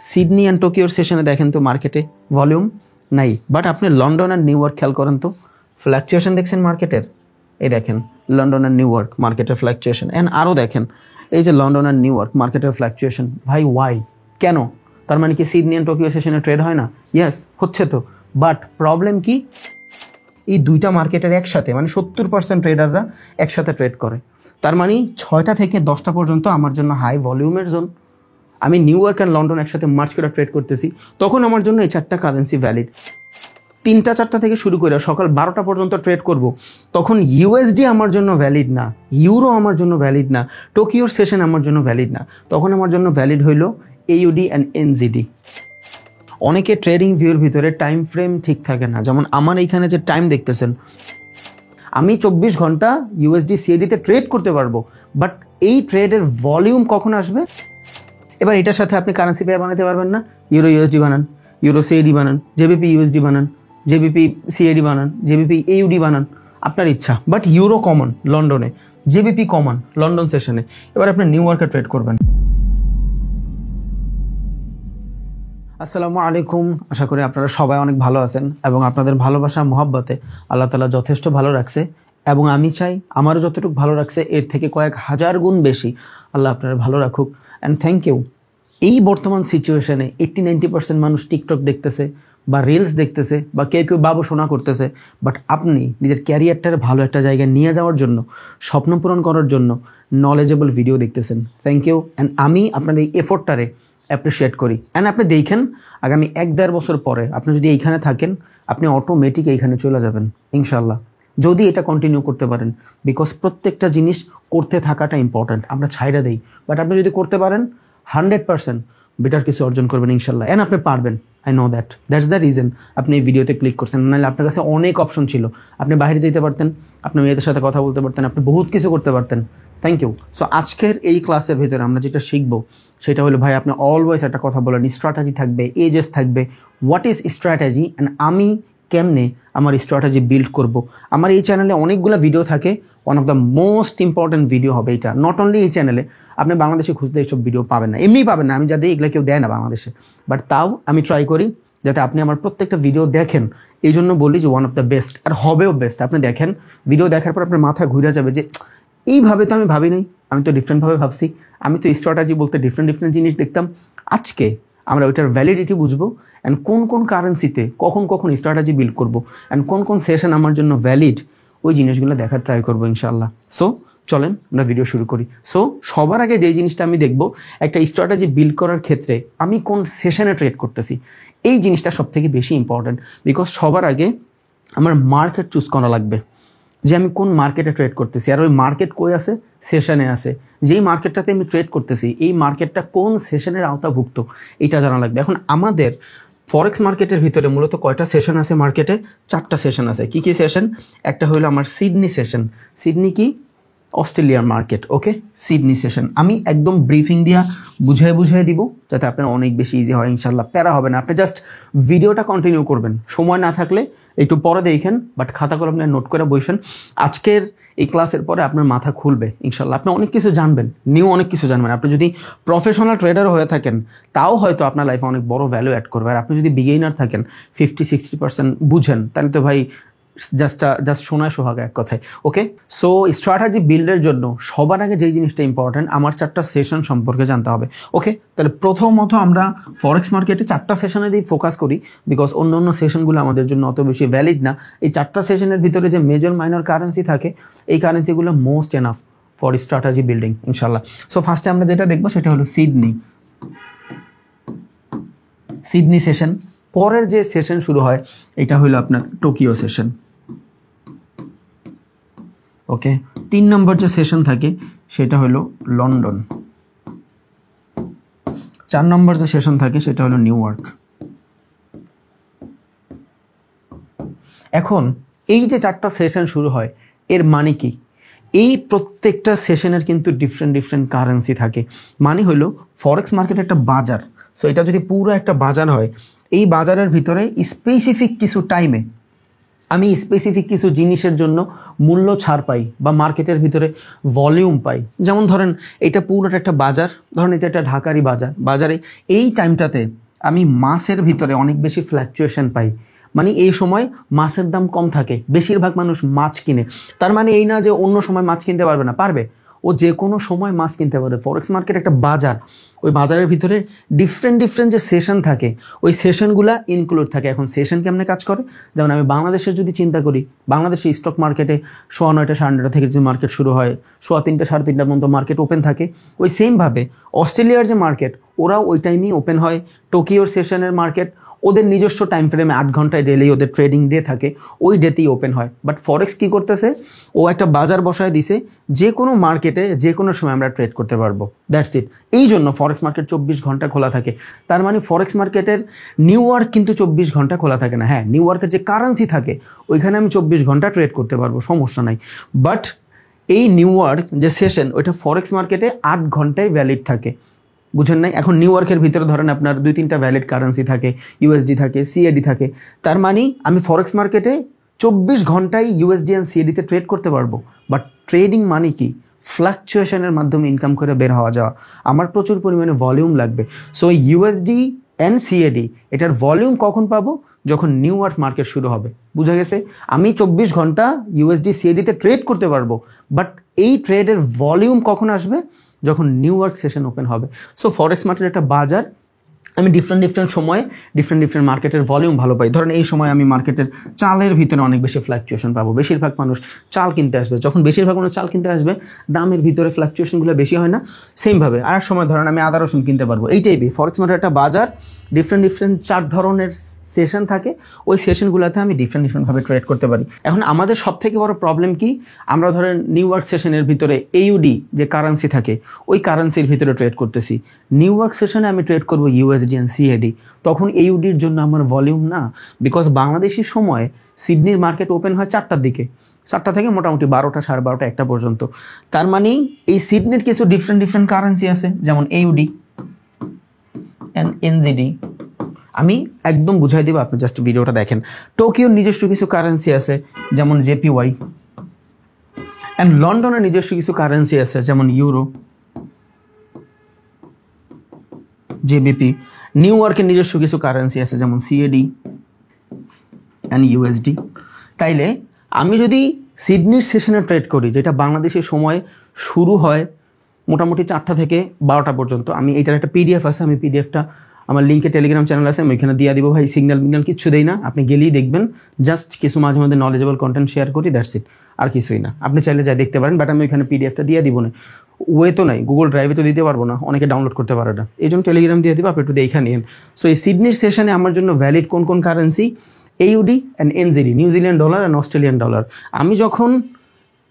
Sydney and টোকিওর সেশনে দেখেন তো মার্কেটে ভলিউম নাই, বাট আপনি লন্ডন আর নিউ ইয়র্ক খেয়াল করেন তো ফ্ল্যাকচুয়েশন দেখছেন মার্কেটের। এই দেখেন লন্ডন আর নিউ ইয়র্ক মার্কেটের ফ্ল্যাকচুয়েশন, অ্যান্ড আরও দেখেন এই যে লন্ডন আর নিউ ইয়র্ক মার্কেটের ফ্ল্যাকচুয়েশন। ভাই ওয়াই, কেন? তার মানে কি সিডনি অ্যান্ড টোকিও সেশনে ট্রেড হয় না? ইয়েস হচ্ছে তো, বাট প্রবলেম কি এই দুইটা মার্কেটের একসাথে মানে 70% ট্রেডাররা একসাথে ট্রেড করে। তার মানে 6টা থেকে 10টা পর্যন্ত আমার জন্য হাই ভলিউমের জোন। আমি নিউ ইয়র্ক আর লন্ডন একসাথে মার্চ করে ট্রেড করতেছি, তখন আমার জন্য এই 4টা কারেন্সি ভ্যালিড। 3টা 4টা থেকে শুরু করে সকাল 12টা পর্যন্ত ট্রেড করব, তখন ইউএসডি আমার জন্য ভ্যালিড না, ইউরো আমার জন্য ভ্যালিড না, টোকিওর সেশন আমার জন্য ভ্যালিড না, তখন আমার জন্য ভ্যালিড হইল এইউডি অ্যান্ড এনজিডি। অনেকে ট্রেডিং ভিউর ভিতরে টাইম ফ্রেম ঠিক থাকে না, যেমন আমার এইখানে যে টাইম দেখতেছেন, আমি 24 ঘন্টা ইউএসডি সিএডিতে ট্রেড করতে পারবো, বাট এই ট্রেডের ভলিউম কখন আসবে? এবার এটার সাথে আপনি কারেন্সি পেয়ার বানাতে পারবেন না। ইউরো ইউএসডি বানান, ইউরো সিএডি বানান, জেবিপি ইউএসডি বানান, জেবিপি সিএডি বানান, জেবিপি এইউডি বানান, আপনার ইচ্ছা। বাট ইউরো কমন লন্ডনে, জেবিপি কমন লন্ডন সেশনে। এবার আপনি নিউ ইয়র্কে ট্রেড করবেন। আসসালামু আলাইকুম, আশা করি আপনারা সবাই অনেক ভালো আছেন এবং আপনাদের ভালোবাসা মহব্বতে আল্লাহ তাআলা যথেষ্ট ভালো রাখছে, এবং আমি চাই আমারও যতটুকু ভালো রাখছে এর থেকে কয়েক হাজার গুণ বেশি আল্লাহ আপনারা ভালো রাখুক। And thank you. এই বর্তমান সিচুয়েশনে 80-90% মানুষ টিকটক দেখতেছে বা রিলস দেখতেছে বা কেউ কেউ বাবু শোনা করতেছে, বাট আপনি নিজের ক্যারিয়ারটার ভালো একটা জায়গায় নিয়ে যাওয়ার জন্য, স্বপ্ন পূরণ করার জন্য নলেজেবল ভিডিও দেখতেছেন। Thank you. অ্যান্ড আমি আপনার এই এফোর্টটারে অ্যাপ্রিসিয়েট করি। অ্যান্ড আপনি দেখেন আগামী 1-1.5 বছর পরে আপনি যদি এইখানে থাকেন, আপনি অটোমেটিক এইখানে চলে যাবেন ইনশাল্লাহ, যদি এটা কন্টিনিউ করতে পারেন। বিকজ প্রত্যেকটা জিনিস করতে থাকাটা ইম্পর্ট্যান্ট, আমরা ছাইড়া দেই, বাট আপনি যদি করতে পারেন 100% বেটার কিছু অর্জন করবেন ইনশাল্লাহ। অ্যান্ড আপনি পারবেন, I know that's the reason আপনি এই ভিডিওতে ক্লিক করছেন। নাহলে আপনার কাছে অনেক অপশন ছিল, আপনি বাইরে যেতে পারতেন, আপনি মেয়েদের সাথে কথা বলতে পারতেন, আপনি বহুত কিছু করতে পারতেন। Thank you. সো আজকের এই ক্লাসের ভিতরে আমরা যেটা শিখবো সেটা হলো, ভাই আপনি অলওয়েজ একটা কথা বলেন, স্ট্র্যাটেজি থাকবে, এজেস থাকবে। হোয়াট ইজ স্ট্র্যাটেজি অ্যান্ড আমি কেমনে আমার স্ট্র্যাটেজি বিল্ড করব। আমার এই চ্যানেলে অনেকগুলো ভিডিও থাকে, one of the most important video হবে এটা। নট অনলি এই চ্যানেলে, আপনি বাংলাদেশে খুঁজতে এইসব ভিডিও পাবেন না, এমনিই পাবেন না, আমি যাদের এগুলো কেউ দেয় না বাংলাদেশে, বাট তাও আমি ট্রাই করি যাতে আপনি আমার প্রত্যেকটা ভিডিও দেখেন। এই জন্য বলি যে ওয়ান অফ দ্য বেস্ট, আর হবেও বেস্ট। আপনি দেখেন, ভিডিও দেখার পর আপনার মাথা ঘুরে যাবে যে এইভাবে তো আমি ভাবি নাই, আমি তো ডিফারেন্টভাবে ভাবছি, আমি তো স্ট্র্যাটেজি বলতে ডিফারেন্ট জিনিস দেখতাম। আজকে আমরা ওইটার ভ্যালিডিটি বুঝবো, অ্যান্ড কোন কোন কারেন্সিতে কখন কখন স্ট্র্যাটেজি বিল্ড করবো, অ্যান্ড কোন কোন সেশন আমার জন্য ভ্যালিড, ওই জিনিসগুলো দেখার ট্রাই করবো ইনশাল্লাহ। সো চলেন আমরা ভিডিও শুরু করি। সো সবার আগে যেই জিনিসটা আমি দেখবো, একটা স্ট্র্যাটেজি বিল্ড করার ক্ষেত্রে আমি কোন সেশনে ট্রেড করতেছি, এই জিনিসটা সব থেকে বেশি ইম্পর্টেন্ট। বিকজ সবার আগে আমার মার্কেট চুজ করা লাগবে, যে আমি কোন মার্কেটে ট্রেড করতেছি, আর ওই মার্কেট কই আছে, সেশনে আছে। যেই মার্কেটটাতে আমি ট্রেড করতেছি এই মার্কেটটা কোন সেশনের আওতাভুক্ত, এটা জানা লাগবে। এখন আমাদের ফরেক্স মার্কেটের ভিতরে মূলত কয়টা সেশন আছে? মার্কেটে 4টা সেশন আছে। কি কি সেশন? একটা হলো আমার সিডনি সেশন। সিডনি কি? অস্ট্রেলিয়ার মার্কেট। ওকে, সিডনি সেশন আমি একদম ব্রিফিং দিয়া বুঝাই দিব, যাতে আপনার অনেক বেশি ইজি হয় ইনশাল্লাহ। প্যারা হবে না, আপনি জাস্ট ভিডিওটা কন্টিনিউ করবেন, সময় না থাকলে একটু পরে দেখেন, বাট খাতা কলম নিয়ে নোট করে বসেন। আজকের এই ক্লাসের পরে আপনার মাথা খুলবে ইনশাল্লাহ, আপনি অনেক কিছু জানবেন, অনেক কিছু জানবেন। আপনি যদি প্রফেশনাল ট্রেডার হয়ে থাকেন তাও হয়তো আপনার লাইফে অনেক বড় ভ্যালু অ্যাড করবে। আর আপনি যদি বিগিনার থাকেন, 50-60% বুঝেন, তাহলে তো ভাই জাস্ট শোনায় সোহাগা এক কথায়। ওকে, সো স্ট্র্যাটেজি বিল্ডের জন্য সবার আগে যেই জিনিসটা ইম্পর্টেন্ট, আমার 4টা সেশন সম্পর্কে জানতে হবে। ওকে, তাহলে প্রথমত আমরা ফরেক্স মার্কেটে 4টা সেশনে দিয়ে ফোকাস করি, বিকজ অন্য অন্য সেশনগুলো আমাদের জন্য অত বেশি ভ্যালিড না। এই 4টা সেশনের ভিতরে যে মেজর মাইনর কারেন্সি থাকে, এই কারেন্সিগুলো most enough for strategy building ইনশাল্লাহ। সো ফার্স্টে আমরা যেটা দেখবো সেটা হলো সিডনি সেশন। পরের যে সেশন শুরু হয় এটা হলো আপনার টোকিও সেশন। ওকে, 3 নম্বর যে সেশন থাকে সেটা হলো লন্ডন। 4 নম্বর যে সেশন থাকে সেটা হলো নিউ ইয়র্ক। এখন এই যে 4টা সেশন শুরু হয়, এর মানে কি? এই প্রত্যেকটা সেশনের কিন্তু ডিফারেন্ট কারেন্সি থাকে। মানে হলো ফরেক্স মার্কেট একটা বাজার। সো এটা যদি পুরো একটা বাজার হয়, এই বাজারের ভিতরে স্পেসিফিক কিছু টাইমে আমি স্পেসিফিক কিছু জিনিসের জন্য মূল্য ছাড় পাই বা মার্কেটের ভিতরে ভলিউম পাই। যেমন ধরেন এটা পুরোটা একটা বাজার, ধরেন এটা একটা ঢাকারই বাজার, বাজারে এই টাইমটাতে আমি মাছের ভিতরে অনেক বেশি ফ্ল্যাকচুয়েশন পাই। মানে এই সময় মাছের দাম কম থাকে, বেশিরভাগ মানুষ মাছ কিনে। তার মানে এই না যে অন্য সময় মাছ কিনতে পারবে না, পারবে, ও যে কোনো সময় মাছ কিনতে পারে। ফরেক্স মার্কেট একটা বাজার, ওই বাজারের ভিতরে ডিফারেন্ট যে সেশন থাকে ওই সেশনগুলা ইনক্লুড থাকে। এখন সেশন কেমনে কাজ করে, যেমন আমি বাংলাদেশের যদি চিন্তা করি, বাংলাদেশের স্টক মার্কেটে 9:30 9:30 থেকে যে মার্কেট শুরু হয় 3:15 3:30 পর্যন্ত মার্কেট ওপেন থাকে। ওই সেমভাবে অস্ট্রেলিয়ার যে মার্কেট ওরাও ওই টাইমেই ওপেন হয়। টোকিওর সেশনের মার্কেট ওদের নিজস্ব টাইম ফ্রেমে 8 ঘন্টায় ডেলি ওদের ট্রেডিং ডে থাকে, ওই ডেতেই ওপেন হয়। বাট ফরেক্স কী করতেছে, ও একটা বাজার বসায় দিছে, যে কোনো মার্কেটে যে কোনো সময় আমরা ট্রেড করতে পারবো, দ্যাটস ইট। এই জন্য ফরেক্স মার্কেট 24 ঘন্টা খোলা থাকে। তার মানে ফরেক্স মার্কেটের নিউ ইয়র্ক কিন্তু 24 ঘন্টা খোলা থাকে না। হ্যাঁ, নিউ ইয়র্কের যে কারেন্সি থাকে ওইখানে আমি 24 ঘন্টা ট্রেড করতে পারবো, সমস্যা নাই। বাট এই নিউ ইয়র্ক যে সেশন ওইটা ফরেক্স মার্কেটে 8 ঘন্টায় ভ্যালিড থাকে, বুঝেন নাই? এখন নিউ ইয়র্কের ভিতরে ধরেন আপনার 2-3টা ভ্যালিড কারেন্সি থাকে, ইউএসডি থাকে, সিএডি থাকে। তার মানে আমি ফরেক্স মার্কেটে 24 ঘন্টায় ইউএসডি অ্যান্ড সিএডিতে ট্রেড করতে পারবো। বাট ট্রেডিং মানে কি, ফ্লাকচুয়েশনের মাধ্যমে ইনকাম করে বের হওয়া যাওয়া। আমার প্রচুর পরিমাণে ভলিউম লাগবে। সো ইউএসডি অ্যান্ড সিএডি এটার ভলিউম কখন পাবো, যখন নিউ ইয়র্ক মার্কেট শুরু হবে। বুঝা গেছে? আমি 24 ঘন্টা ইউএসডি সিএডিতে ট্রেড করতে পারবো, বাট এই ট্রেডের ভলিউম কখন আসবে, যখন নিউ ইয়র্ক সেশন ওপেন হবে। সো ফরেক্স মার্কেট একটা বাজার, আমি ডিফারেন্ট সময়ে ডিফারেন্ট মার্কেটের ভলিউম ভালো পাই। ধরেন এই সময় আমি মার্কেটের চালের ভিতরে অনেক বেশি ফ্ল্যাকচুয়েশন পাবো, বেশিরভাগ মানুষ চাল কিনতে আসবে। যখন বেশিরভাগ মানুষ চাল কিনতে আসবে, দামের ভিতরে ফ্ল্যাকচুয়েশনগুলো বেশি হয় না? সেমভাবে আর এক সময় ধরেন আমি আদা রসুন কিনতে পারবো। এই টাইপই ফরেক্স মার্কেট একটা বাজার, ডিফারেন্ট 4 ধরনের সেশন থাকে, ওই সেশনগুলোতে আমি ডিফারেন্টভাবে ট্রেড করতে পারি। এখন আমাদের সবথেকে বড় প্রবলেম কি, আমরা ধরেন নিউ ইয়র্ক সেশনের ভিতরে এইউডি যে কারেন্সি থাকে ওই কারেন্সির ভিতরে ট্রেড করতেছি। নিউ ইয়র্ক সেশনে আমি ট্রেড করবো ইউএসডি অ্যান্ড সিএডি, তখন এইউডির জন্য আমার ভলিউম না, বিকজ বাংলাদেশি সময় সিডনির মার্কেট ওপেন হয় 4টার দিকে, 4টা থেকে মোটামুটি 12টা 12:30 1টা পর্যন্ত। তার মানে এই সিডনির কিছু ডিফারেন্ট কারেন্সি আছে, যেমন এইউডি অ্যান্ড এনজিডি। আমি একদম বুঝাই দিব, আপনি জাস্ট ভিডিওটা দেখেন। টোকিওর নিজস্ব কিছু কারেন্সি আছে, যেমন জেপিওয়াই, অ্যান্ড লন্ডনের নিজস্ব কিছু কারেন্সি আছে, যেমন ইউরো, জেবিপি। নিউ ইয়র্কের নিজস্ব কিছু কারেন্সি আছে, যেমন সিএডি অ্যান্ড ইউএসডি। তাইলে আমি যদি সিডনির সেশনে ট্রেড করি, যেটা বাংলাদেশের সময় শুরু হয় মোটামুটি 4টা থেকে 12টা পর্যন্ত, আমি এটার একটা পিডিএফ আছে, আমি পিডিএফটা আমার লিঙ্কে টেলিগ্রাম চ্যানেল আছে, আমি ওইখানে দিয়ে দিব ভাই। সিগন্যাল মিগন্যাল কিচ্ছু দেই না, আপনি গেলেই দেখবেন, জাস্ট কিছু মাঝে মাঝে নলেজেবল কন্টেন্ট শেয়ার করি, দ্যাটস ইট, আর কিছুই না। আপনি চাইলে যাই দেখতে পারেন, বাট আমি ওইখানে পিডিএফটা দিয়ে দিব না, ওয়ে তো নাই, গুগল ড্রাইভে তো দিতে পারবো না, অনেকে ডাউনলোড করতে পারে না, এই জন্য টেলিগ্রাম দিয়ে দিব, আপনি একটু দেখে নিন। সো এই সিডনির সেশনে আমার জন্য ভ্যালিড কোন কোন currency, AUD and NZD, New Zealand dollar and Australian dollar. আমি যখন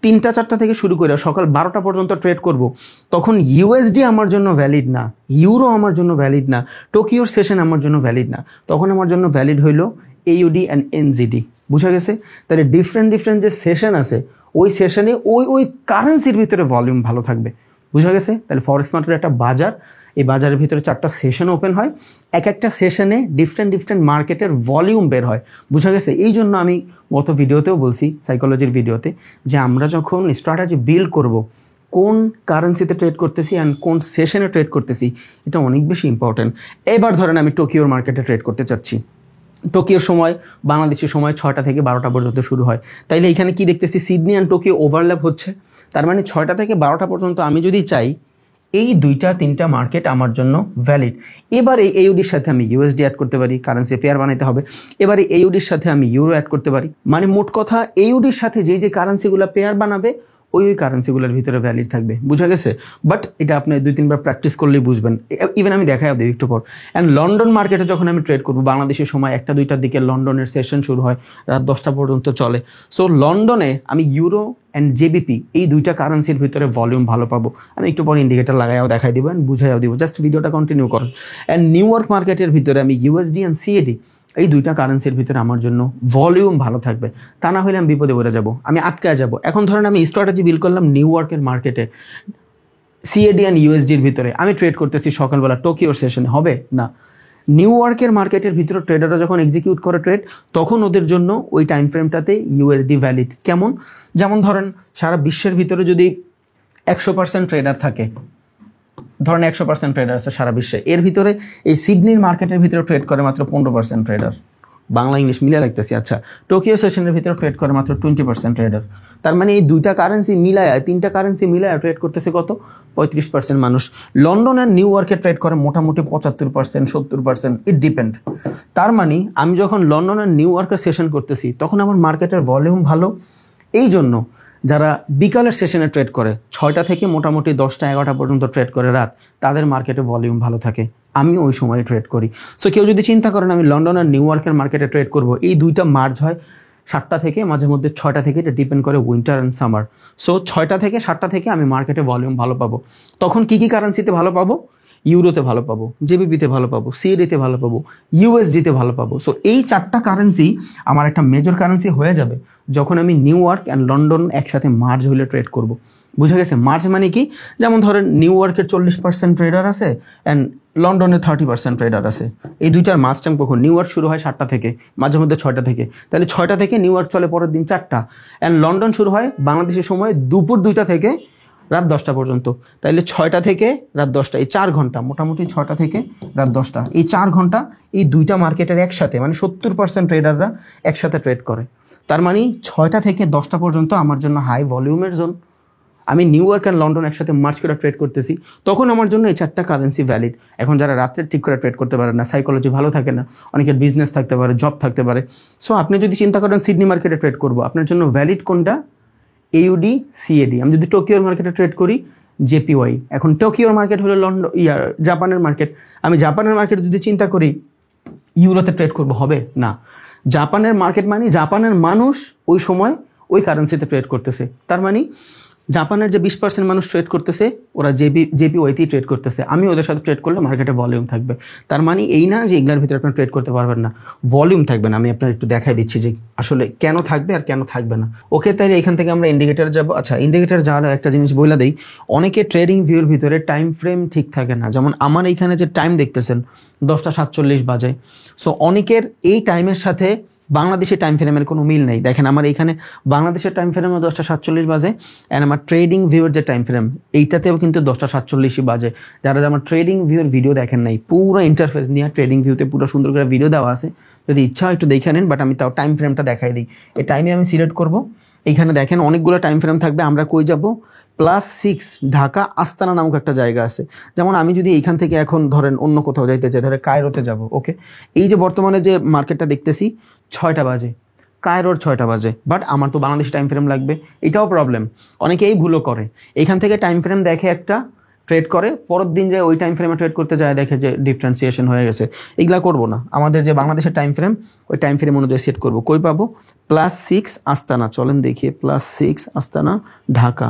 3টা 4টা থেকে শুরু করে সকাল 12টা পর্যন্ত ট্রেড করব, তখন ইউএসডি আমার জন্য ভ্যালিড না, ইউরো আমার জন্য ভ্যালিড না, টোকিওর সেশন আমার জন্য ভ্যালিড না, তখন আমার জন্য ভ্যালিড হইল এইউডি অ্যান্ড এনজিডি। বুঝা গেছে? তাহলে ডিফারেন্ট যে সেশন আছে ওই সেশনে ওই কারেন্সির ভিতরে ভলিউম ভালো থাকবে। বুঝা গেছে? তাহলে ফরেক্স মার্কেট একটা বাজার, এই বাজারের ভিতরে 4টা সেশন ওপেন হয়, এক একটা সেশনে ডিফারেন্ট মার্কেটের ভলিউম বের হয়। বুঝা গেছে? এই জন্য আমি গত ভিডিওতেও বলছি, সাইকোলজির ভিডিওতে, যে আমরা যখন স্ট্র্যাটেজি বিল্ড করব, কোন কারেন্সিতে ট্রেড করতেছি অ্যান্ড কোন সেশনে ট্রেড করতেছি, এটা অনেক বেশি ইম্পর্টেন্ট। এবার ধরেন আমি টোকিওর মার্কেটে ট্রেড করতে চাচ্ছি, টোকিওর সময় বাংলাদেশের সময় 6টা থেকে 12টা পর্যন্ত শুরু হয়। তাইলে এখানে কি দেখতেছি, সিডনি অ্যান্ড টোকিও ওভারল্যাপ হচ্ছে। তার মানে 6টা থেকে 12টা পর্যন্ত আমি যদি চাই, এই 2টা 3টা মার্কেট আমার জন্য ভ্যালিড। এবার এই এইউডির সাথে আমি ইউএসডি অ্যাড করতে পারি, কারেন্সি পেয়ার বানাইতে হবে। এবার এই এইউডির সাথে আমি ইউরো অ্যাড করতে পারি। মানে মোট কথা, এইউডির সাথে যে কারেন্সিগুলো পেয়ার বানাবে ওই কারেন্সিগুলোর ভিতরে ভ্যালিড থাকবে। বুঝা গেছে? বাট এটা আপনি 2-3বার প্র্যাকটিস করলেই বুঝবেন। ইভেন আমি দেখাই দেবো একটু পর। অ্যান্ড লন্ডন মার্কেটে যখন আমি ট্রেড করবো, বাংলাদেশের সময় 1টা 2টার দিকে লন্ডনের সেশন শুরু হয়, রাত 10টা পর্যন্ত চলে। সো লন্ডনে আমি ইউরো অ্যান্ড জেবিপি এই 2টা কারেন্সির ভিতরে ভলিউম ভালো পাবো। আমি একটু পর ইন্ডিকেটার লাগাইও দেখাই দিব অ্যান্ড বুঝাইও দিব, জাস্ট ভিডিওটা কন্টিনিউ করেন। অ্যান্ড নিউ ইয়র্ক মার্কেটের ভিতরে আমি ইউএসডি অ্যান্ড সিএডি এই 2টা কারেন্সির ভিতরে আমার জন্য ভলিউম ভালো থাকবে। তা না হলে আমি বিপদে পড়ে যাব, আমি আটকায় যাব। এখন ধরেন আমি স্ট্র্যাটেজি বিল্ড করলাম নিউ ইয়র্কের মার্কেটে সিএডি অ্যান্ড ইউএসডির ভিতরে, আমি ট্রেড করতেছি সকালবেলা টোকিওর সেশনে, হবে না। নিউ ইয়র্কের মার্কেটের ভিতরে ট্রেডাররা যখন এক্সিকিউট করে ট্রেড, তখন ওদের জন্য ওই টাইম ফ্রেমটাতে ইউএসডি ভ্যালিড। কেমন? যেমন ধরেন সারা বিশ্বের ভিতরে যদি 100% ট্রেডার থাকে, ধরেন 100% ট্রেডার আছে সারা বিশ্বে, এর ভিতরে এই সিডনির মার্কেটের ভিতরে ট্রেড করে মাত্র 15% ট্রেডার। বাংলা ইংলিশ মিলিয়ে রাখতেছি। আচ্ছা, টোকিও সেশনের ভিতরে ট্রেড করে মাত্র 20% ট্রেডার। তার মানে এই দুইটা কারেন্সি মিলায়, তিনটা কারেন্সি মিলায় ট্রেড করতেছে কত? 35% মানুষ। লন্ডন আর নিউ ইয়র্কে ট্রেড করে মোটামুটি 75%, 70%, ইট ডিপেন্ড। তার মানে আমি যখন লন্ডন আর নিউ ইয়র্কে সেশন করতেছি তখন আমার মার্কেটের ভলিউম ভালো। এই জন্য যারা বিকালের সেশনে ট্রেড করে 6টা থেকে মোটামুটি 10টা 11টা পর্যন্ত ট্রেড করে রাত, তাদের মার্কেটে ভলিউম ভালো থাকে। আমি ওই সময় ট্রেড করি। সো কেউ যদি চিন্তা করেন আমি লন্ডন আর নিউ ইয়র্কের মার্কেটে ট্রেড করব, এই দুইটা মার্জ হয় 7টা থেকে, মাঝে মধ্যে 6টা থেকে, এটা ডিপেন্ড করে উইন্টার অ্যান্ড সামার। সো 6টা থেকে 7টা থেকে আমি মার্কেটে ভলিউম ভালো পাবো। তখন কি কি কারেন্সিতে ভালো পাবো? ইউরোতে ভালো পাবো, জেবিপিতে ভালো পাবো, সিএডিতে ভালো পাবো, ইউএসডিতে ভালো পাবো। সো এই 4টা কারেন্সি আমার একটা মেজর কারেন্সি হয়ে যাবে যখন আমি নিউ ইয়র্ক অ্যান্ড লন্ডন একসাথে মার্জ হলে ট্রেড করব। বুঝা গেছে? মার্জ মানে কি? যেমন ধরেন নিউ ইয়র্কের 40% ট্রেডার আছে অ্যান্ড লন্ডনের 30% ট্রেডার আছে। এই দুইটার মার্জ টাইম কখন? নিউ ইয়র্ক শুরু হয় 7টা থেকে, মাঝে মধ্যে 6টা থেকে। তাহলে 6টা থেকে নিউ ইয়র্ক চলে পরের দিন 4টা, অ্যান্ড লন্ডন শুরু হয় বাংলাদেশের সময় দুপুর 2টা থেকে রাত 10টা পর্যন্ত। তাইলে 6টা থেকে রাত 10টা, এই 4 ঘন্টা, মোটামুটি 6টা থেকে রাত 10টা, এই 4 ঘন্টা এই দুইটা মার্কেটের একসাথে, মানে 70% ট্রেডাররা একসাথে ট্রেড করে। তার মানে 6টা থেকে 10টা পর্যন্ত আমার জন্য হাই ভলিউমের জোন। আমি নিউ ইয়র্ক অ্যান্ড লন্ডন একসাথে মার্চ করে ট্রেড করতেছি, তখন আমার জন্য এই 4টা কারেন্সি ভ্যালিড। এখন যারা রাত্রে ঠিক করে ট্রেড করতে পারে না, সাইকোলজি ভালো থাকে না, অনেকের বিজনেস থাকতে পারে, জব থাকতে পারে, সো আপনি যদি চিন্তা করেন সিডনি মার্কেটে ট্রেড করবো, আপনার জন্য ভ্যালিড কোনটা? AUD, CAD. আমি যদি টোকিওর মার্কেটে ট্রেড করি, জেপিওয়াই। এখন টোকিওর মার্কেট হলো জাপানের মার্কেট। আমি জাপানের মার্কেট যদি চিন্তা করি ইউরোতে ট্রেড করব, হবে না। জাপানের মার্কেট মানে জাপানের মানুষ ওই সময় ওই কারেন্সিতে ট্রেড করতেছে। তার মানে জাপানের যে 20% মানুষ ট্রেড করতেছে, ওরা জেপিওয়াইতেই ট্রেড করতেছে। আমি ওদের সাথে ট্রেড করলে মার্কেটে ভলিউম থাকবে। তার মানে এই না যে এগুলোর ভিতরে আপনার ট্রেড করতে পারবেন না, ভলিউম থাকবে না। আমি আপনার একটু দেখাই দিচ্ছি যে আসলে কেন থাকবে আর কেন থাকবে না। ওকে, তাই এখান থেকে আমরা ইন্ডিকেটার যাব। আচ্ছা, ইন্ডিকেটার যাওয়ার একটা জিনিস বলে দেই, অনেকে ট্রেডিং ভিউর ভিতরে টাইম ফ্রেম ঠিক থাকে না। যেমন আমার এইখানে যে টাইম দেখতেছেন 10টা 47 বাজে, সো অনেকের এই টাইমের সাথে বাংলাদেশের টাইম ফ্রেমের কোনো মিল নেই। দেখেন আমার এইখানে বাংলাদেশের টাইম ফ্রেমে 10টা 47 বাজে, অ্যান্ড আমার ট্রেডিং ভিউর যে টাইম ফ্রেম এইটাতেও কিন্তু 10টা 47 বাজে। যারা আমার ট্রেডিং ভিউর ভিডিও দেখেন নাই, পুরো ইন্টারফেস নিয়ে ট্রেডিং ভিউতে পুরো সুন্দর করে ভিডিও দেওয়া আছে, যদি ইচ্ছা হয় একটু দেখে নেন। বাট আমি তাও টাইম ফ্রেমটা দেখাই দিই। এই টাইমে আমি সিলেক্ট করব, এইখানে দেখেন অনেকগুলো টাইম ফ্রেম থাকবে। আমরা কই যাব? +6 ঢাকা আস্তানা নামক একটা জায়গা আছে। যেমন আমি যদি এইখান থেকে এখন ধরেন অন্য কোথাও যাইতে চাই, ধরে কায়রোতে যাব, ওকে, এই যে বর্তমানে যে মার্কেটটা দেখতেছি 6টা বাজে, কায়রোর 6টা বাজে, বাট আমার তো বাংলাদেশ টাইম ফ্রেম লাগবে। এটাও প্রবলেম, অনেকে এই ভুলও করে। এখান থেকে টাইম ফ্রেম দেখে একটা ট্রেড করে, পরের দিন যায় ওই টাইম ফ্রেমে ট্রেড করতে যায়, দেখে যে ডিফারেন্সিয়েশন হয়ে গেছে। এগুলা করবো না। আমাদের যে বাংলাদেশের টাইম ফ্রেম, ওই টাইম ফ্রেম অনুযায়ী সেট করবো। কই পাবো? +6 আস্তানা, চলেন দেখিয়ে, +6 আস্তানা ঢাকা,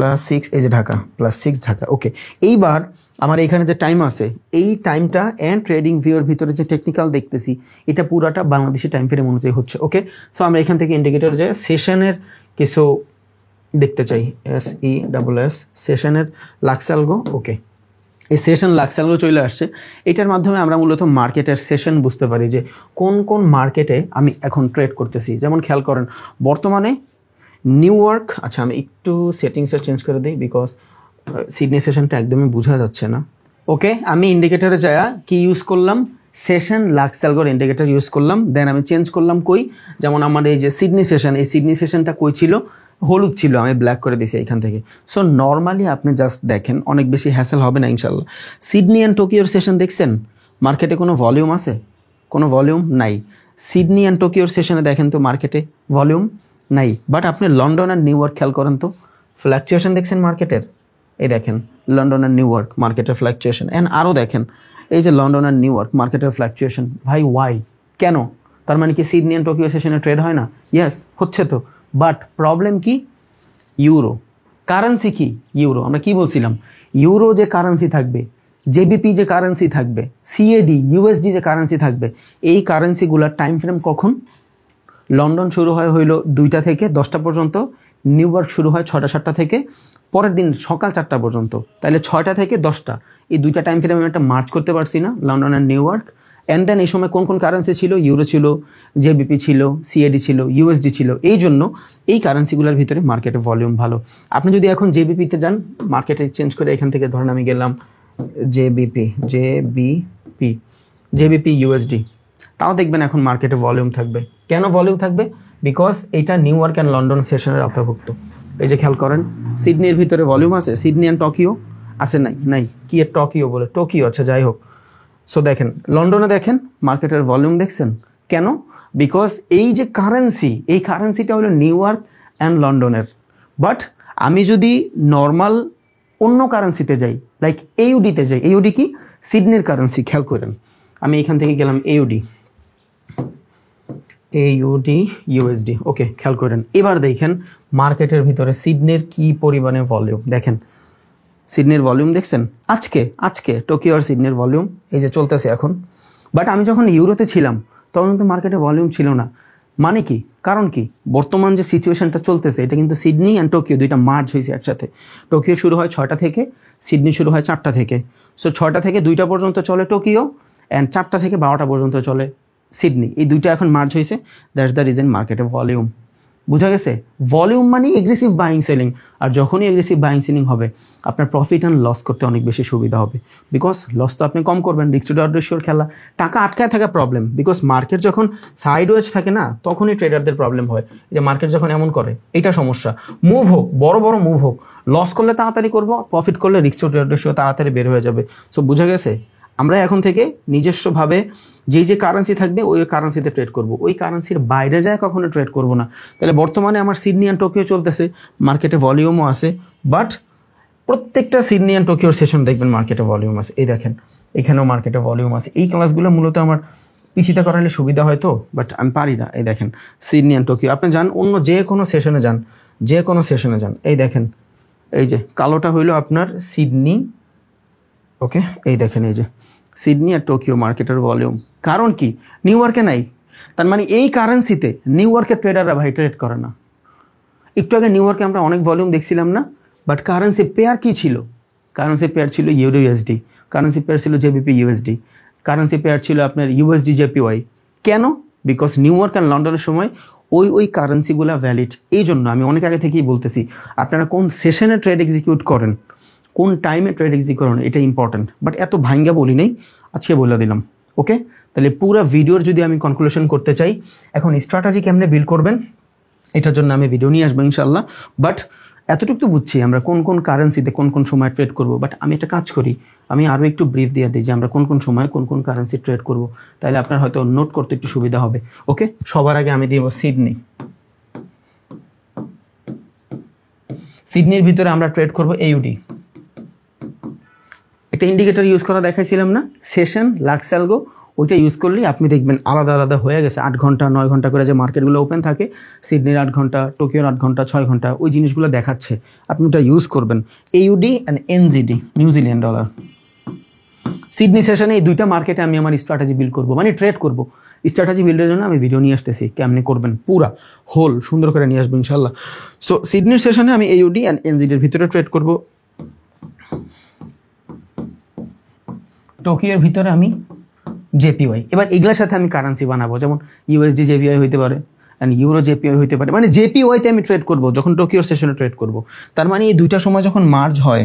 +6 এই যে ঢাকা, +6 ঢাকা। ওকে, এইবার আমার এখানে যে টাইম আছে, এই টাইমটা অ্যান্ড ট্রেডিং ভিউর ভিতরে যে টেকনিক্যাল দেখতেছি, এটা পুরাটা বাংলাদেশি টাইম ফ্রেম অনুযায়ী হচ্ছে। ওকে, সো আমরা এখান থেকে ইন্ডিকেটর যে সেশনের কিছু দেখতে চাই, SESS, সেশনের লাক্সালগো। ওকে, এই সেশন লাক্সালগো চলে আসছে। এটার মাধ্যমে আমরা মূলত মার্কেটের সেশন বুঝতে পারি যে কোন কোন মার্কেটে আমি এখন ট্রেড করতেছি। যেমন খেয়াল করেন বর্তমানে নিউ ইয়র্ক, আচ্ছা আমি একটু সেটিংসটা চেঞ্জ করে দিই, বিকজ সিডনি সেশনটা একদমই বোঝা যাচ্ছে না। ওকে, আমি ইন্ডিকেটরে যাওয়া কি ইউজ করলাম? সেশন লাক্সালগোর ইন্ডিকেটর ইউজ করলাম। দেন আমি চেঞ্জ করলাম কই, যেমন আমার এই যে সিডনি সেশন, এই সিডনি সেশনটা কই ছিল? হলুদ ছিল, আমি ব্ল্যাক করে দিয়েছি এখান থেকে। সো নর্মালি আপনি জাস্ট দেখেন, অনেক বেশি হ্যাসেল হবে না ইনশাল্লাহ। সিডনি অ্যান্ড টোকিওর সেশন দেখছেন, মার্কেটে কোনো ভলিউম আছে? কোনো ভলিউম নাই। সিডনি অ্যান্ড টোকিওর সেশনে দেখেন তো মার্কেটে ভলিউম নাই। বাট আপনি লন্ডন আর নিউ ইয়র্ক খেয়াল করেন তো, ফ্ল্যাকচুয়েশন দেখছেন মার্কেটের। এই দেখেন লন্ডন আর নিউ ইয়র্ক মার্কেটের ফ্ল্যাকচুয়েশন, অ্যান্ড আরও দেখেন এই যে লন্ডন আর নিউ ইয়র্ক মার্কেটের ফ্ল্যাকচুয়েশন। ভাই ওয়াই? কেন? তার মানে কি সিডনি অ্যান্ড টোকিও সেশনে ট্রেড হয় না? ইয়েস হচ্ছে তো, বাট প্রবলেম কি? ইউরো। কারেন্সি কি? ইউরো। আমরা কি বলছিলাম? ইউরো যে কারেন্সি থাকবে, জেবিপি যে কারেন্সি থাকবে, সিএডি, ইউএসডি যে কারেন্সি থাকবে, এই কারেন্সিগুলোর টাইম ফ্রেম কখন? লন্ডন শুরু হইল 2টা থেকে 10টা পর্যন্ত, নিউ ইয়র্ক শুরু হয় 6টা 7টা থেকে, পরের দিন সকাল 4টা পর্যন্ত। তাহলে 6টা থেকে 10টা এই দুইটা টাইম ফ্রেম আমি একটা মার্চ করতে পারছি না, London and New York. And then এই সময় কোন কোন কারেন্সি ছিল, ইউরো ছিল, জেবিপি ছিল, সিএডি ছিল, ইউএসডি ছিল। এই জন্য এই কারেন্সিগুলোর ভিতরে মার্কেটে ভলিউম ভালো। আপনি যদি এখন জেবিপিতে যান, মার্কেটে চেঞ্জ করে এখান থেকে ধরেন আমি গেলাম জেবিপি ইউএসডি, তাও দেখবেন এখন মার্কেটে ভলিউম থাকবে। কেন ভলিউম থাকবে? বিকজ এটা নিউ ইয়র্ক অ্যান্ড লন্ডন সেশনের আওতাভুক্ত। এই যে খেয়াল করেন, সিডনির ভিতরে ভলিউম আছে, সিডনি অ্যান্ড টোকিও আছে, নাই কি টোকিও বলে, টোকিও, আচ্ছা যাই হোক। সো দেখেন লন্ডনে দেখেন মার্কেটের ভলিউম দেখছেন কেন? বিকজ এই যে কারেন্সি, এই কারেন্সিটা হলো নিউ ইয়র্ক অ্যান্ড লন্ডনের। বাট আমি যদি নর্মাল অন্য কারেন্সিতে যাই, লাইক এইউডিতে যাই, এইউডি কি সিডনির কারেন্সি, খেয়াল করেন আমি এখান থেকে গেলাম এইউডি ইউএসডি, ওকে খেয়াল করেন। এবার দেখেন মার্কেটের ভিতরে সিডনির কি পরিমাণে ভলিউম, দেখেন সিডনির ভলিউম দেখছেন আজকে টোকিও আর সিডনির ভলিউম এই যে চলতেছে এখন। বাট আমি যখন ইউরোতে ছিলাম তখন কিন্তু মার্কেটে ভলিউম ছিল না। মানে কি, কারণ কি, বর্তমান যে সিচুয়েশনটা চলতেছে এটা কিন্তু সিডনি অ্যান্ড টোকিও দুইটা মার্জ হয়েছে একসাথে। টোকিও শুরু হয় 6টা থেকে, সিডনি শুরু হয় 4টা থেকে। সো 6টা থেকে 2টা পর্যন্ত চলে টোকিও, অ্যান্ড 4টা থেকে 12টা পর্যন্ত চলে সিডনি। এই দুইটা এখন মার্জ হয়েছে, দ্যাটস দ্য রিজন মার্কেটে ভলিউম। বুঝা গেছে? ভলিউম মানে এগ্রেসিভ বাইং সেলিং। আর যখনই এগ্রেসিভ বাইং সেলিং হবে আপনার প্রফিট অ্যান্ড লস করতে অনেক বেশি সুবিধা হবে। বিকজ লস তো আপনি কম করবেন, রিস্ক টু রিওয়ার্ড রেশিওর খেলা, টাকা আটকায় থাকা প্রবলেম। বিকজ মার্কেট যখন সাইড ওয়েজ থাকে না তখনই ট্রেডারদের প্রবলেম হয়। যে মার্কেট যখন এমন করে এটা সমস্যা। মুভ হোক, বড় বড় মুভ হোক, লস করলে তাড়াতাড়ি করবো, প্রফিট করলে রিস্ক টু রিওয়ার্ড রেশিও তাড়াতাড়ি বের হয়ে যাবে। সো বুঝা গেছে? আমরা এখন থেকে নিজস্বভাবে যে কারেন্সি থাকবে ওই কারেন্সিতে ট্রেড করব, ওই কারেন্সির বাইরে যায় কখনো ট্রেড করব না। তাহলে বর্তমানে আমার সিডনি অ্যান্ড টোকিও চলতেছে, মার্কেটে ভলিউমও আছে, বাট প্রত্যেকটা সিডনি অ্যান্ড টোকিওর সেশন দেখবেন মার্কেটে ভলিউম আছে। এই দেখেন এখানেও মার্কেটে ভলিউম আছে। এই ক্লাসগুলো মূলত আমার পিছিতে করালে সুবিধা হয় তো, বাট আমি পারি না। এই দেখেন সিডনি অ্যান্ড টোকিও, আপনি যান অন্য যে কোনো সেশনে যান, এই দেখেন এই যে কালোটা হইলো আপনার সিডনি, ওকে এই দেখেন এই যে সিডনি আর টোকিও মার্কেটের ভলিউম। কারণ কি, নিউ ইয়র্কে নাই, তার মানে এই কারেন্সিতে নিউ ইয়র্কের ট্রেডাররা ভাই ট্রেড করে না। একটু আগে নিউ ইয়র্কে আমরা অনেক ভলিউম দেখছিলাম না, বাট কারেন্সি পেয়ার কি ছিল? কারেন্সি পেয়ার ছিল ইউরো ইউএসডি, কারেন্সি পেয়ার ছিল জেবিপি ইউএসডি, কারেন্সি পেয়ার ছিল আপনার ইউএসডি জেপিওয়াই। কেন? বিকজ নিউ ইয়র্ক অ্যান্ড লন্ডনের সময় ওই কারেন্সিগুলো ভ্যালিড। এই জন্য আমি অনেক আগে থেকেই বলতেছি আপনারা কোন সেশনে ট্রেড এক্সিকিউট করেন, কোন টাইমে ট্রেড এক্সিকিউট করেন, এটা ইম্পর্টেন্ট। বাট এত ভাঙ্গা বলি নেই, আজকে বলে দিলাম। ওকে, তাহলে পুরো ভিডিওর যদি আমি কনক্লুশন করতে চাই, এখন স্ট্র্যাটেজি কেমনে বিল্ড করবেন এটার জন্য আমি ভিডিও নিয়ে আসবো ইনশাল্লাহ। বাট এতটুকু তো বুঝছি আমরা কোন কোন কারেন্সিতে কোন কোন সময় ট্রেড করব। বাট আমি একটা কাজ করি, আমি আরও একটু ব্রিফ দিয়ে দিই যে আমরা কোন কোন সময় কোন কোন কারেন্সি ট্রেড করব, তাহলে আপনার হয়তো নোট করতে একটু সুবিধা হবে। ওকে, সবার আগে আমি দিব সিডনির ভিতরে আমরা ট্রেড করব এইউডি। একটা ইন্ডিকেটর ইউজ করা দেখাইছিলাম না, সেশন লাক্স অ্যালগো, ওইটা ইউজ করলেই আপনি দেখবেন আলাদা আলাদা হয়ে গেছে। 8 ঘন্টা 9 ঘন্টা করে যে মার্কেটগুলো ওপেন থাকে, সিডনির 8 ঘন্টা, টোকিওর 8 ঘন্টা, 6 ঘন্টা, ওই জিনিসগুলো দেখাচ্ছে, আপনি ওটা ইউজ করবেন। AUD and NZD, New Zealand dollar. Sydney সেশনে এই দুইটা মার্কেটে আমি আমার স্ট্র্যাটেজি বিল্ড করবো, মানে ট্রেড করবো। স্ট্র্যাটেজি বিল্ডের জন্য আমি ভিডিও নিয়ে আসতেছি, কেমনি করবেন পুরা হোল সুন্দর করে নিয়ে আসবো ইনশাল্লাহ। সো সিডনির সেশনে আমি এইউডি অ্যান্ড এনজিডির ভিতরে ট্রেড করবো, টোকিওর ভিতরে আমি জেপিওয়াই। এবার এগুলোর সাথে আমি কারেন্সি বানাবো, যেমন ইউএসডি জেপিওয়াই হইতে পারে অ্যান্ড ইউরো জেপিওয়াই হইতে পারে। মানে জেপিওয়াইতে আমি ট্রেড করবো যখন টোকিওর সেশনে ট্রেড করবো। তার মানে এই দুইটা সময় যখন মার্জ হয়,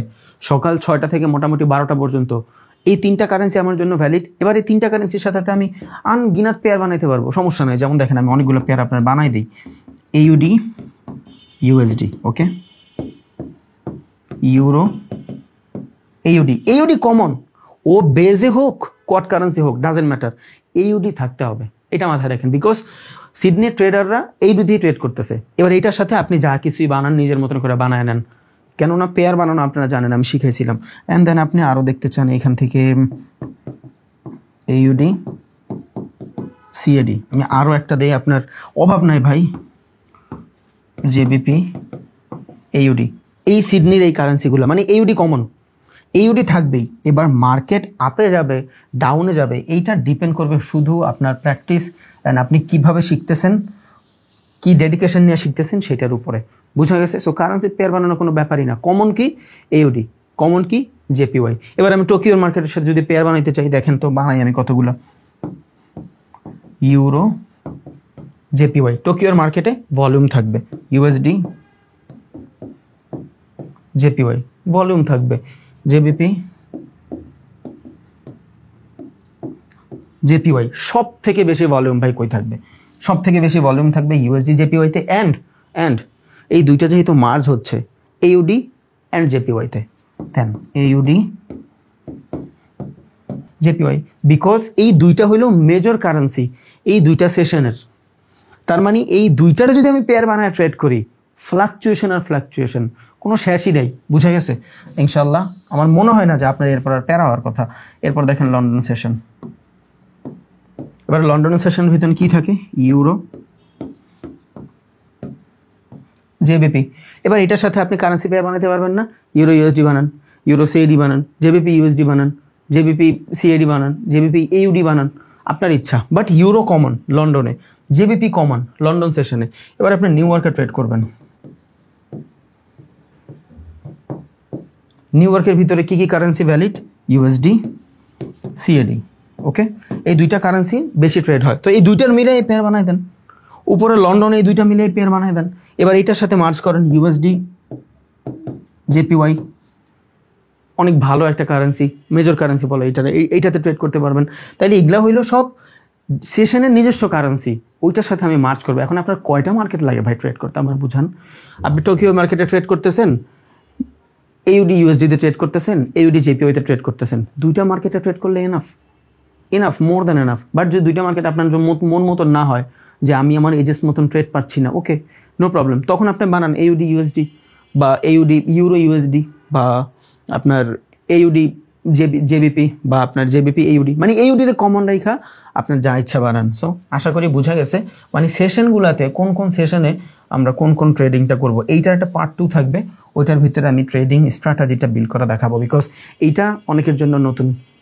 সকাল 6টা থেকে মোটামুটি 12টা পর্যন্ত, এই 3টা কারেন্সি আমার জন্য ভ্যালিড। এবার এই 3টা কারেন্সির সাথে আমি আনগিনাত পেয়ার বানাইতে পারবো, সমস্যা নাই। যেমন দেখেন আমি অনেকগুলো পেয়ার আপনার বানাই দিই, এইউডি ইউএসডি, ওকে, ইউরো এইউডি কমন, ও বেজে হোক কোয়াড কারেন্সি হোক ডাজেন্ট ম্যাটার, এইউডি থাকতে হবে, এটা মাথায় রাখেন। বিকজ সিডনির ট্রেডাররা এইউডি দিয়ে ট্রেড করতেছে। এবার এইটার সাথে আপনি যা কিছুই বানান নিজের মতন করে বানায় নেন, কেননা পেয়ার বানানো আপনারা জানেন, আমি শিখাইছিলাম। অ্যান্ড দেন আপনি আরও দেখতে চান এখান থেকে এইউডি সিএডি, আমি আরও একটা দেই, আপনার অভাব নাই ভাই, জেবিপি এইউডি। এই সিডনির এই কারেন্সিগুলো মানে এইউডি কমন, এইউডি থাকবেই। এবার মার্কেট আপে যাবে ডাউনে যাবে এইটা ডিপেন্ড করবে শুধু আপনার প্র্যাকটিস অ্যান্ড আপনি কিভাবে শিখতেছেন, কি ডেডিকেশন নিয়ে শিখতেছেন সেটার উপরে। বুঝা গেছে? সো কারেন্সি পেয়ার বানানো কোনো ব্যাপারই না। কমন কি? এইউডি। কমন কি জেপিওয়াই। এবার আমি টোকিওর মার্কেটের সাথে যদি পেয়ার বানাইতে চাই, দেখেন তো বানাই আমি কতগুলো, ইউরো জেপিওয়াই, টোকিওর মার্কেটে ভলিউম থাকবে, ইউএসডি জেপিওয়াই ভলিউম থাকবে, জেবিপি জেপিওয়াই সব থেকে বেশি ভলিউম ভাই কই থাকবে, সব থেকে বেশি ভলিউম থাকবে ইউএসডি জেপিওয়াইতে। অ্যান্ড এই দুইটা যেহেতু মার্জ হচ্ছে এইউডি অ্যান্ড জেপিওয়াইতে, দেন এইউডি জেপিওয়াই, বিকজ এই দুইটা হইল মেজর কারেন্সি এই দুইটা সেশনের। তার মানে এই দুইটার যদি আমি পেয়ার বানায় ট্রেড করি, ফ্লাকচুয়েশন কোনো শেষই নেই, বুঝা গেছে ইনশাল্লাহ। আমার মনে হয় না যে আপনার এরপর আর প্যারা হওয়ার কথা। এরপর দেখেন লন্ডন সেশন। এবার লন্ডন সেশনের ভিতরে কি থাকে, ইউরো জেবিপি। এবার এটার সাথে আপনি কারেন্সি পেয়ার বানাতে পারবেন না, ইউরো ইউএসডি বানান, ইউরো সিএডি বানান, জেবিপি ইউএসডি বানান, জেবিপি সিএডি বানান, জেবিপি এইউডি বানান, আপনার ইচ্ছা। বাট ইউরো কমন লন্ডনে, জেবিপি কমন লন্ডন সেশনে। এবার আপনি নিউ ইয়র্কে ট্রেড করবেন। নিউ ইয়র্কের ভিতরে কি কি কারেন্সি ভ্যালিড, ইউএসডি সিএডি, ওকে। এই দুইটা কারেন্সি বেশি ট্রেড হয়, তো এই দুইটার মিলে এই পেয়ার বানাই দেন। উপরে লন্ডনে এই দুইটা মিলে এই পেয়ার বানাই দেন। এবার এইটার সাথে মার্জ করেন, ইউএসডি জেপিওয়াই, অনেক ভালো একটা কারেন্সি, মেজর কারেন্সি বলে এইটাতে ট্রেড করতে পারবেন। তাইলে এগুলা হইলো সব সেশনের নিজস্ব কারেন্সি, ওইটার সাথে আমি মার্জ করবো। এখন আপনার কয়টা মার্কেট লাগে ভাই ট্রেড করতে, আমার বুঝান। আপনি টোকিও মার্কেটে ট্রেড করতেছেন, এইউডি ইউএসডিতে ট্রেড করতেছেন, এইউডি জেপিওইতে ট্রেড করতেছেন, দুইটা মার্কেটে ট্রেড করলে enough more than enough. But যদি দুইটা মার্কেট আপনার মন মতন না হয়, যে আমি আমার এজেস মতন ট্রেড পাচ্ছি না, ওকে নো প্রবলেম, তখন আপনি বানান এইউডি ইউএসডি বা এইউডি ইউরো ইউএসডি বা আপনার এইউডি জেবিপি বা আপনার জেবিপি এইউডি, মানে এইউডিতে কমন রেখা আপনার যা ইচ্ছা বানান। সো আশা করি বোঝা গেছে, মানে সেশনগুলোতে কোন কোন সেশনে আমরা কোন কোন ট্রেডিংটা করব, এইটার একটা পার্ট 2 থাকবে, ওইটার ভিতরে আমি ট্রেডিং স্ট্র্যাটেজিটা বিল্ড করা দেখাবো। বিকজ এইটা অনেকের জন্য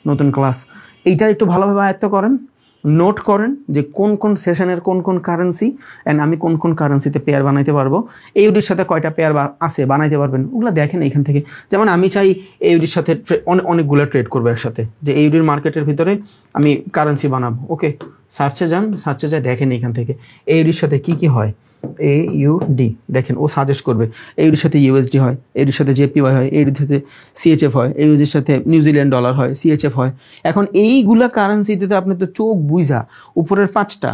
নতুন ক্লাস, এইটা একটু ভালোভাবে আয়ত্ত করেন, নোট করেন যে কোন কোন সেশনের কোন কোন কারেন্সি অ্যান্ড আমি কোন কোন কারেন্সিতে পেয়ার বানাইতে পারবো, এইউডির সাথে কয়টা পেয়ার আছে বানাইতে পারবেন, ওগুলো দেখেন এইখান থেকে। যেমন আমি চাই এইউডির সাথে অনেকগুলো ট্রেড করবো একসাথে, যে এইউডির মার্কেটের ভিতরে আমি কারেন্সি বানাবো, ওকে সার্চে যাই দেখেন এইখান থেকে এইউডির সাথে কি কি হয়। এইউডি দেখেন ও সাজেস্ট করবে, এইউডির সাথে ইউএসডি হয়, এইউডির সাথে জেপিওয়াই হয়, এইউডির সাথে সিএইচএফ হয়, এইউডির সাথে নিউজিল্যান্ড ডলার হয়, সিএইচএফ হয়। এখন এইগুলা কারেন্সিতে তো আপনি তো চোখ বুঝা, উপরের পাঁচটা,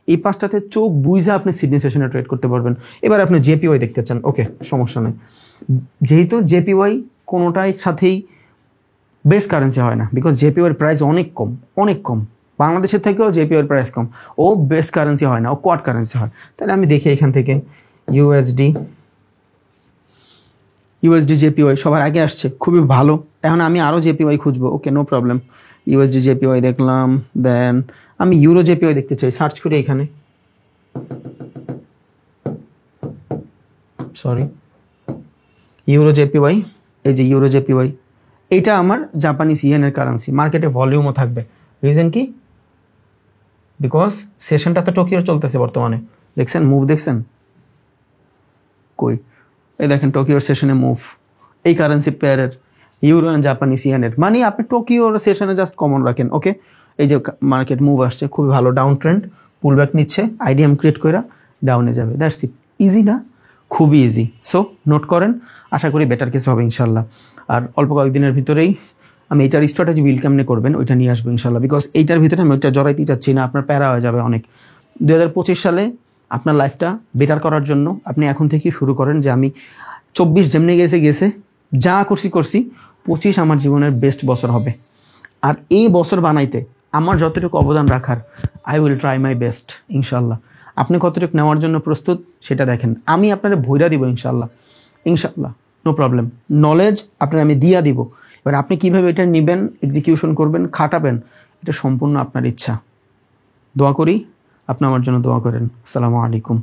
এই পাঁচটাতে চোখ বুঝা আপনি সিডনি সেশনে ট্রেড করতে পারবেন। এবার আপনি জেপিওয়াই দেখতে চান, ওকে সমস্যা নেই, যেহেতু জেপিওয়াই কোনোটাই সাথেই বেস কারেন্সি হয় না, বিকজ জেপিওয়াইয়ের প্রাইস অনেক কম, বাংলাদেশের থেকেও জেপিওর প্রাইস কম, ও বেস কারেন্সি হয় না, ও কোয়াড কারেন্সি হয়। তাহলে আমি দেখি এখান থেকে ইউএসডি জেপিওয়াই সবার আগে আসছে, খুবই ভালো। এখন আমি আরও জেপিওয়াই খুঁজবো, okay no problem, USD JPY দেখলাম, দেন আমি ইউরো জেপিওয়াই দেখতে চাই, সার্চ করি এখানে, সরি ইউরো জেপিওয়াই, এই যে ইউরো জেপিওয়াই, এইটা আমার জাপানিজ ইয়েনের কারেন্সি, মার্কেটে ভলিউমও থাকবে। রিজন কি, বিকজ সেশনটা তো টোকিওর চলতেছে বর্তমানে, দেখছেন মুভ দেখছেন কই, এই দেখেন টোকিওর সেশনে মুভ, এই কারেন্সি পেয়ারের ইউরো অ্যান্ড জাপানিজ ইয়েনের, মানে আপনি টোকিওর সেশনে জাস্ট কমন রাখেন, ওকে। এই যে মার্কেট মুভ আসছে, খুবই ভালো ডাউন ট্রেন্ড, পুলব্যাক নিচ্ছে, আইডিএম ক্রিয়েট করে ডাউনে যাবে, দ্যাটস ইট, ইজি না, খুবই ইজি। সো নোট করেন, আশা করি বেটার কিছু হবে ইনশাল্লাহ। আর অল্প কয়েকদিনের ভিতরেই আমি এইটার স্ট্র্যাটেজি বিল্ড কেমনে করবেন ওইটা নিয়ে আসবো ইনশাল্লাহ, বিকজ এইটার ভিতরে আমি ওইটা জড়াইতে চাচ্ছি না, আপনার প্যারা হয়ে যাবে অনেক। 2025 সালে আপনার লাইফটা বেটার করার জন্য আপনি এখন থেকেই শুরু করেন, যে আমি 24 যেমনি গেছে যা করছি 25 আমার জীবনের বেস্ট বছর হবে। আর এই বছর বানাইতে আমার যতটুকু অবদান রাখার, I will try my best ইনশাল্লাহ। আপনি কতটুকু নেওয়ার জন্য প্রস্তুত সেটা দেখেন, আমি আপনার ভইরা দিব ইনশাল্লাহ, নো প্রবলেম। নলেজ আপনার আমি দিয়া দিব, এবার আপনি কীভাবে এটা নেবেন, এক্সিকিউশন করবেন, খাটাবেন, এটা সম্পূর্ণ আপনার ইচ্ছা। দোয়া করি, আপনি আমার জন্য দোয়া করেন। আসসালামু আলাইকুম।